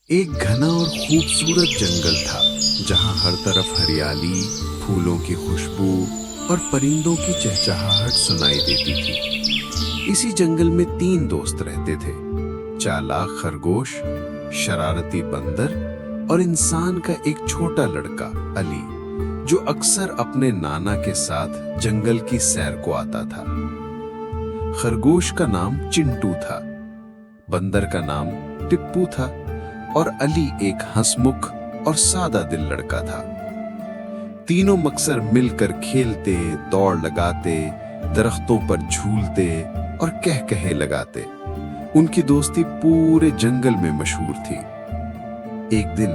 एक घना और खूबसूरत जंगल था जहां हर तरफ हरियाली, फूलों की खुशबू और परिंदों की चहचहाहट सुनाई देती थी। इसी जंगल में 3 दोस्त रहते थे, चालाक खरगोश, शरारती बंदर और इंसान का एक छोटा लड़का अली, जो अक्सर अपने नाना के साथ जंगल की सैर को आता था। खरगोश का नाम चिंटू था, बंदर का नाम टिप्पू था और अली एक हंसमुख और सादा दिल लड़का था। तीनों अक्सर मिलकर खेलते, दौड़ लगाते, दरख्तों पर झूलते और कह लगाते। उनकी दोस्ती पूरे जंगल में मशहूर थी। एक दिन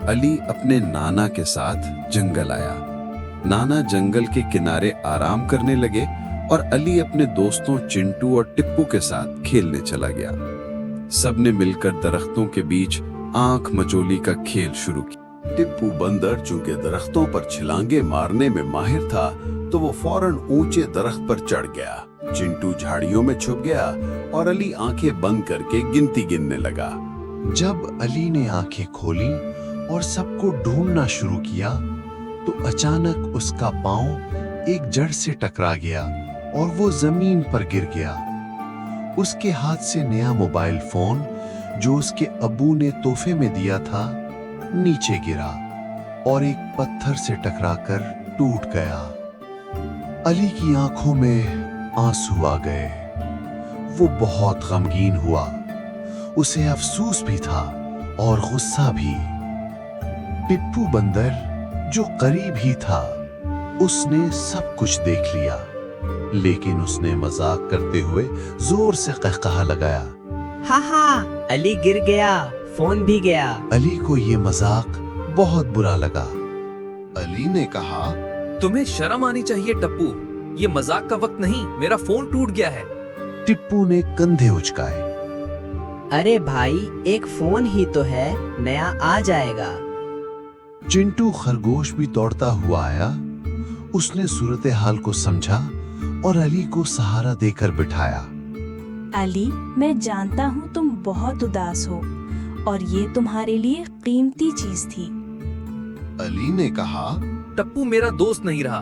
अली अपने नाना के साथ जंगल आया। नाना जंगल के किनारे आराम करने लगे और अली अपने दोस्तों चिंटू और टिप्पू के साथ खेलने चला गया। सबने मिलकर दरख्तों के बीच आंख मचोली का खेल शुरू किया। टिप्पू बंदर चूंकि दरख्तों पर छलांगे मारने में माहिर था, तो वो फौरन ऊंचे दरख्त पर चढ़ गया। चिंटू झाड़ियों में छुप गया और अली आंखें बंद करके गिनती गिनने लगा। जब अली ने आंखें खोली और सबको ढूंढना शुरू किया, तो अचानक उसका पांव एक जड़ से टकरा गया और वो जमीन पर गिर गया। उसके हाथ से नया मोबाइल फोन, जो उसके अब्बू ने तोहफे में दिया था, नीचे गिरा और एक पत्थर से टकराकर टूट गया। अली की आंखों में आंसू आ गए। वो बहुत गमगीन हुआ। उसे अफसोस भी था और गुस्सा भी। टिप्पू बंदर, जो करीब ही था, उसने सब कुछ देख लिया, लेकिन उसने मजाक करते हुए जोर से कहकहा लगाया। हा, अली गिर गया, फोन भी गया। अली को ये मजाक बहुत बुरा लगा। अली ने कहा, तुम्हें शर्म आनी चाहिए टप्पू, ये मजाक का वक्त नहीं, मेरा फोन टूट गया है। टिप्पू ने कंधे उचकाए। अरे भाई, एक फोन ही तो है, नया आ जाएगा। चिंटू खरगोश भी दौड़ता हुआ आया। उसने सूरत हाल को समझा और अली को सहारा देकर बिठाया। अली, मैं जानता हूँ तुम बहुत उदास हो और ये तुम्हारे लिए कीमती चीज थी। अली ने कहा, टप्पू मेरा दोस्त नहीं रहा,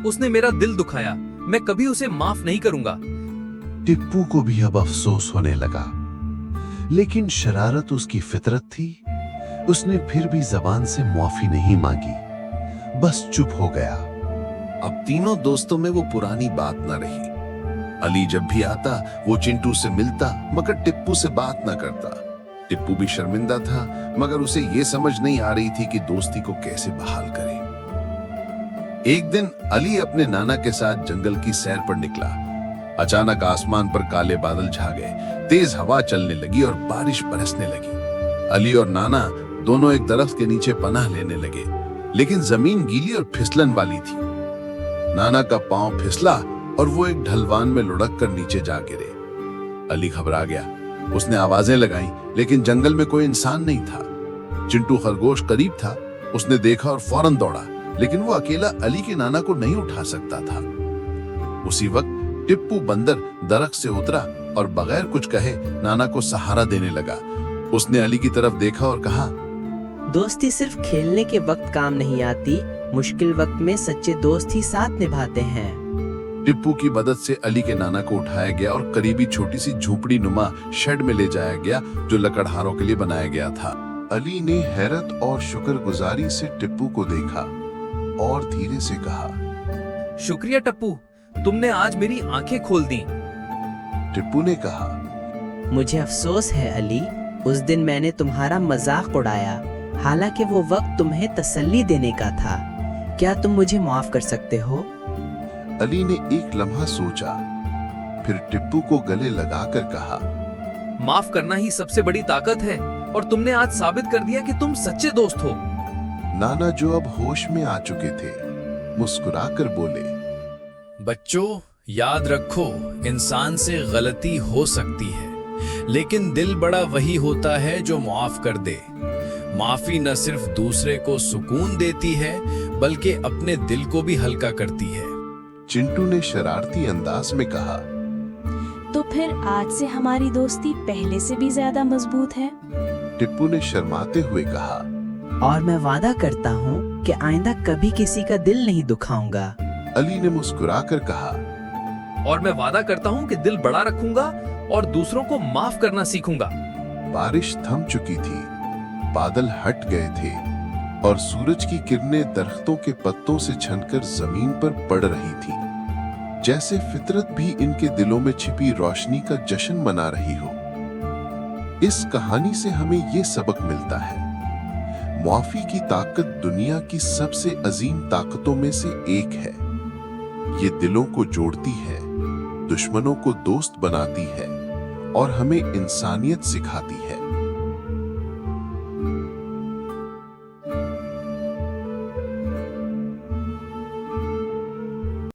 उसने मेरा दिल दुखाया, मैं कभी उसे माफ नहीं करूंगा। टिप्पू को भी अब अफसोस होने लगा, लेकिन शरारत उसकी फितरत थी। उसने फिर भी जबान से माफी नहीं मांगी, बस चुप हो गया। अब तीनों दोस्तों में वो पुरानी बात न रही। अली जब भी आता, वो चिंटू से मिलता, मगर टिप्पू से बात न करता। टिप्पू भी शर्मिंदा था, मगर उसे ये समझ नहीं आ रही थी कि दोस्ती को कैसे बहाल करे। एक दिन अली अपने नाना के साथ जंगल की सैर पर निकला। अचानक आसमान पर काले बादल छा गए, तेज हवा चलने लगी और बारिश बरसने लगी। अली और नाना दोनों एक दरख्त के नीचे पनाह लेने लगे, लेकिन जमीन गीली और फिसलन वाली थी। नाना का पांव फिसला और वो एक ढलवान में लुढ़क कर नीचे जा गिरे। अली घबरा गया। उसने आवाजें लगाई, लेकिन जंगल में कोई इंसान नहीं था। चिंटू खरगोश करीब था। उसने देखा और फौरन दौड़ा, लेकिन वो अकेला अली के नाना को नहीं उठा सकता था। उसी वक्त टिप्पू बंदर दरख्त से उतरा और बगैर कुछ कहे नाना को सहारा देने लगा। उसने अली की तरफ देखा और कहा, दोस्ती सिर्फ खेलने के वक्त काम नहीं आती, मुश्किल वक्त में सच्चे दोस्त ही साथ निभाते हैं। टिप्पू की मदद से अली के नाना को उठाया गया और करीबी छोटी सी झोपड़ी नुमा शेड में ले जाया गया, जो लकड़हारों के लिए बनाया गया था। अली ने हैरत और शुक्रगुजारी से टिप्पू को देखा और धीरे से कहा, शुक्रिया टप्पू, तुमने आज मेरी आंखें खोल दी। टिप्पू ने कहा, मुझे अफसोस है अली, उस दिन मैंने तुम्हारा मजाक उड़ाया, हालांकि वो वक्त तुम्हें तसल्ली देने का था। क्या तुम मुझे माफ कर सकते हो? अली ने एक लम्हा सोचा, फिर टिप्पू को गले लगाकर कहा, माफ करना ही सबसे बड़ी ताकत है, और तुमने आज साबित कर दिया कि तुम सच्चे दोस्त हो। नाना, जो अब होश में आ चुके थे, मुस्कुराकर बोले, बच्चों, याद रखो, इंसान से गलती हो सकती है, लेकिन दिल बड़ा वही होता है जो माफ कर दे। माफी न सिर्फ दूसरे को सुकून देती है, बल्कि अपने दिल को भी हल्का करती है। चिंटू ने शरारती अंदाज में कहा, तो फिर आज से हमारी दोस्ती पहले से भी ज्यादा मजबूत है। टिप्पू ने शर्माते हुए कहा। और मैं वादा करता हूँ कि आइंदा कभी किसी का दिल नहीं दुखाऊंगा। अली ने मुस्कुराकर कहा। और मैं वादा करता हूँ कि दिल बड़ा रखूंगा और दूसरों को माफ करना सीखूंगा। बारिश थम चुकी थी, बादल हट गए थे और सूरज की किरणें दरख्तों के पत्तों से छनकर जमीन पर पड़ रही थी, जैसे फितरत भी इनके दिलों में छिपी रोशनी का जश्न मना रही हो। इस कहानी से हमें ये सबक मिलता है, मुआफी की ताकत दुनिया की सबसे अजीम ताकतों में से एक है। ये दिलों को जोड़ती है, दुश्मनों को दोस्त बनाती है और हमें इंसानियत सिखाती है।